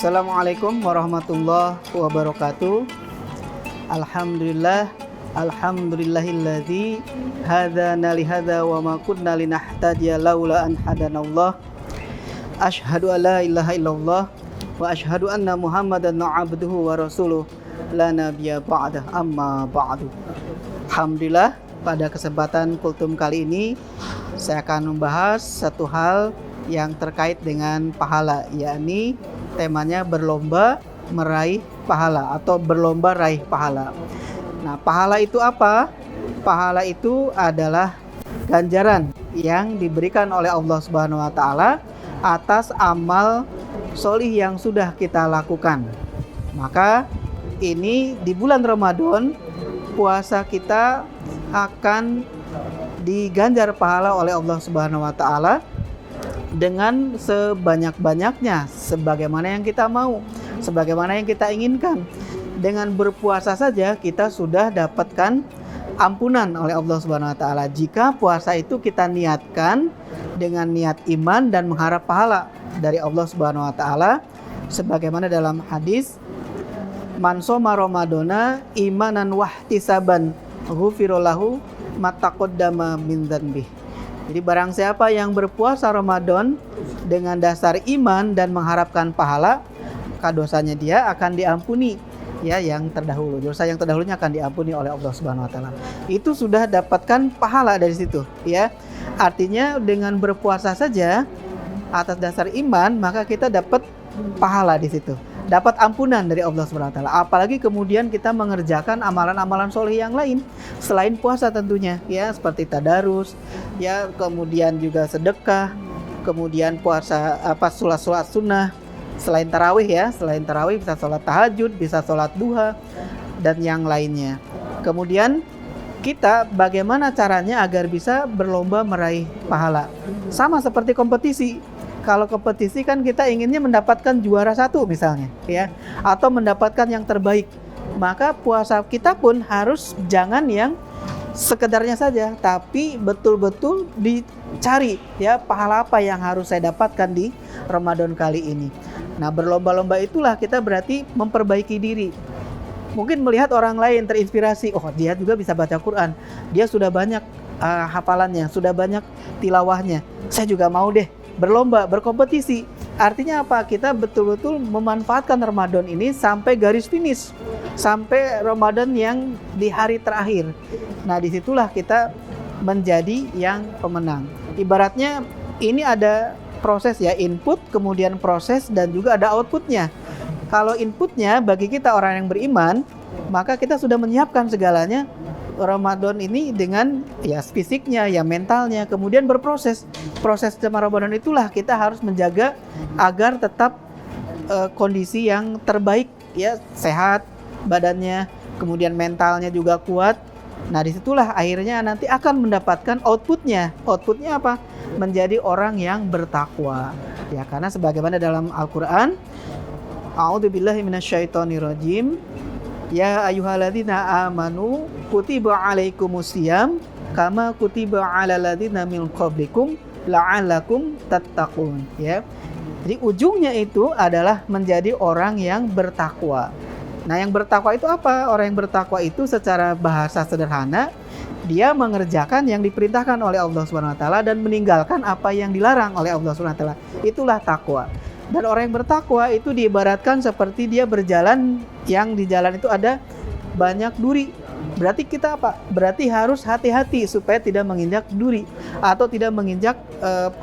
Assalamualaikum warahmatullahi wabarakatuh. Alhamdulillah, alhamdulillahilladzi hadana li hadza wa ma kunna linahtadiya laula an hadanallah. Asyhadu an la ilaha illallah wa asyhadu anna Muhammadan abduhu wa rasuluh la nabiyya ba'da, amma ba'du. Alhamdulillah, pada kesempatan kultum kali ini saya akan membahas satu hal yang terkait dengan pahala, yakni temanya berlomba meraih pahala atau berlomba raih pahala. Nah, pahala itu apa? Pahala itu adalah ganjaran yang diberikan oleh Allah Subhanahu wa taala atas amal sholih yang sudah kita lakukan. Maka ini di bulan Ramadan puasa kita akan diganjar pahala oleh Allah Subhanahu wa taala dengan sebanyak-banyaknya, sebagaimana yang kita mau, sebagaimana yang kita inginkan. Dengan berpuasa saja kita sudah dapatkan ampunan oleh Allah Subhanahu wa taala. Jika puasa itu kita niatkan dengan niat iman dan mengharap pahala dari Allah Subhanahu wa taala, sebagaimana dalam hadis, man shoma ramadhana imanan wahtisaban ghufira lahu ma taqaddama min dzanbihi. Jadi barang siapa yang berpuasa Ramadan dengan dasar iman dan mengharapkan pahala, maka dosanya dia akan diampuni, ya, yang terdahulu. Dosa yang terdahulunya akan diampuni oleh Allah Subhanahu wa taala. Itu sudah dapatkan pahala dari situ, ya. Artinya dengan berpuasa saja atas dasar iman, maka kita dapat pahala di situ. Dapat ampunan dari Allah Subhanahu wa taala. Apalagi kemudian kita mengerjakan amalan-amalan soleh yang lain selain puasa tentunya, ya, seperti tadarus, ya, kemudian juga sedekah, kemudian puasa salat sunnah, selain tarawih, ya, selain tarawih bisa sholat tahajud, bisa sholat duha dan yang lainnya. Kemudian kita bagaimana caranya agar bisa berlomba meraih pahala? Sama seperti kompetisi. Kalau kompetisi kan kita inginnya mendapatkan juara satu misalnya, ya, atau mendapatkan yang terbaik. Maka puasa kita pun harus jangan yang sekedarnya saja, tapi betul-betul dicari, ya, pahala apa yang harus saya dapatkan di Ramadan kali ini. Nah, berlomba-lomba itulah kita berarti memperbaiki diri. Mungkin melihat orang lain terinspirasi, oh dia juga bisa baca Quran, dia sudah banyak hafalannya, sudah banyak tilawahnya, saya juga mau deh berlomba, berkompetisi. Artinya apa? Kita betul-betul memanfaatkan Ramadan ini sampai garis finish, sampai Ramadan yang di hari terakhir. Nah, disitulah kita menjadi yang pemenang. Ibaratnya ini ada proses, ya, input, kemudian proses, dan juga ada outputnya. Kalau inputnya bagi kita orang yang beriman, maka kita sudah menyiapkan segalanya Ramadan ini dengan, ya, fisiknya, ya, mentalnya, kemudian berproses. Proses selama Ramadan itulah kita harus menjaga agar tetap kondisi yang terbaik, ya, sehat badannya, kemudian mentalnya juga kuat. Nah, disitulah akhirnya nanti akan mendapatkan outputnya. Outputnya apa? Menjadi orang yang bertakwa. Ya, karena sebagaimana dalam Al-Quran, A'udzubillahi minasyaitonirrajim. Ya ayyuhalladzina amanu kutiba alaikumusiyam kama kutiba alal ladzina min qablikum la'allakum tattaqun, ya. Jadi ujungnya itu adalah menjadi orang yang bertakwa. Nah, yang bertakwa itu apa? Orang yang bertakwa itu secara bahasa sederhana, dia mengerjakan yang diperintahkan oleh Allah Subhanahu wa taala dan meninggalkan apa yang dilarang oleh Allah Subhanahu wa taala. Itulah takwa. Dan orang yang bertakwa itu diibaratkan seperti dia berjalan, yang di jalan itu ada banyak duri. Berarti kita apa? Berarti harus hati-hati supaya tidak menginjak duri atau tidak menginjak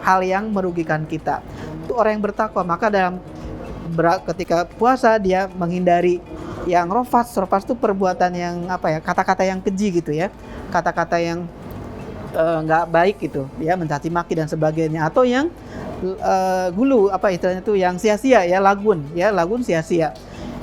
hal yang merugikan kita. Itu orang yang bertakwa. Maka ketika puasa dia menghindari yang rofas. Rofas itu perbuatan yang apa, ya, kata-kata yang keji gitu, ya, kata-kata yang nggak baik gitu, ya, mencaci maki dan sebagainya, atau yang gulu, apa istilahnya itu, yang sia-sia, ya, lagun sia-sia.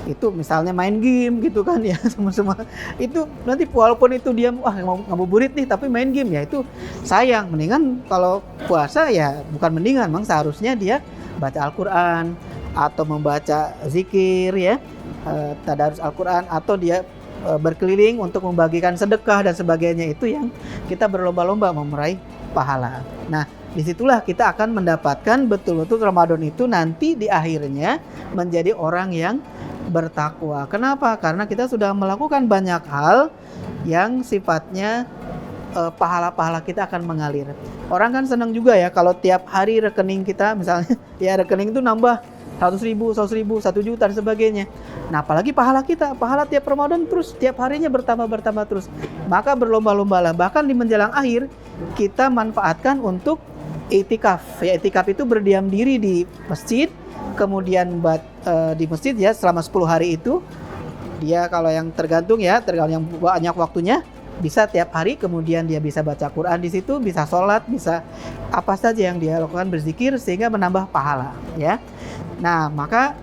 Itu misalnya main game gitu kan, ya, semua itu nanti walaupun itu dia mau ngabuburit nih tapi main game, ya, itu sayang. Mendingan kalau puasa, ya, bukan mendingan, memang seharusnya dia baca Al-Quran atau membaca zikir, ya, tadarus Al-Quran, atau dia berkeliling untuk membagikan sedekah dan sebagainya. Itu yang kita berlomba-lomba meraih pahala. Nah, disitulah kita akan mendapatkan betul-betul Ramadan itu nanti di akhirnya menjadi orang yang bertakwa. Kenapa? Karena kita sudah melakukan banyak hal yang sifatnya pahala-pahala kita akan mengalir. Orang kan senang juga ya kalau tiap hari rekening kita misalnya ya rekening itu nambah 100.000, 100.000, 1 juta dan sebagainya. Nah, apalagi pahala kita, pahala tiap Ramadan terus tiap harinya bertambah terus. Maka berlomba-lombalah. Bahkan di menjelang akhir kita manfaatkan untuk i'tikaf. Ya, i'tikaf itu berdiam diri di masjid, kemudian di masjid ya selama 10 hari itu. Dia kalau yang tergantung yang banyak waktunya bisa tiap hari, kemudian dia bisa baca Quran di situ, bisa sholat, bisa apa saja yang dia lakukan, berzikir sehingga menambah pahala ya. Nah, maka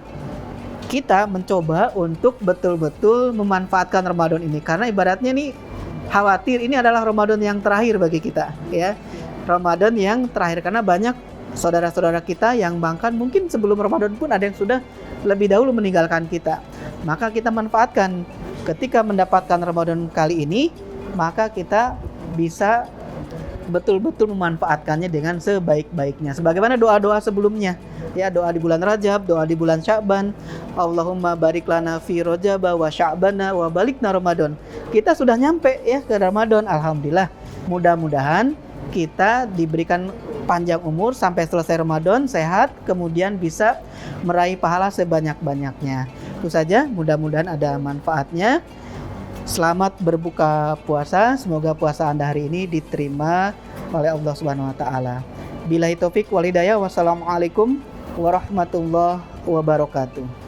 kita mencoba untuk betul-betul memanfaatkan Ramadan ini karena ibaratnya nih khawatir ini adalah Ramadan yang terakhir bagi kita ya. Ramadan yang terakhir karena banyak saudara-saudara kita yang bahkan mungkin sebelum Ramadan pun ada yang sudah lebih dahulu meninggalkan kita. Maka kita manfaatkan ketika mendapatkan Ramadan kali ini, maka kita bisa betul-betul memanfaatkannya dengan sebaik-baiknya. Sebagaimana doa-doa sebelumnya, ya doa di bulan Rajab, doa di bulan Sya'ban, Allahumma barik lana fi Rajab wa Sya'bana wa balikna Ramadan. Kita sudah nyampe ya ke Ramadan, alhamdulillah. Mudah-mudahan kita diberikan panjang umur sampai selesai Ramadan, sehat, kemudian bisa meraih pahala sebanyak-banyaknya. Itu saja, mudah-mudahan ada manfaatnya. Selamat berbuka puasa. Semoga puasa Anda hari ini diterima oleh Allah Subhanahu wa taala. Billahi taufik wal hidayah. Wassalamualaikum warahmatullahi wabarakatuh.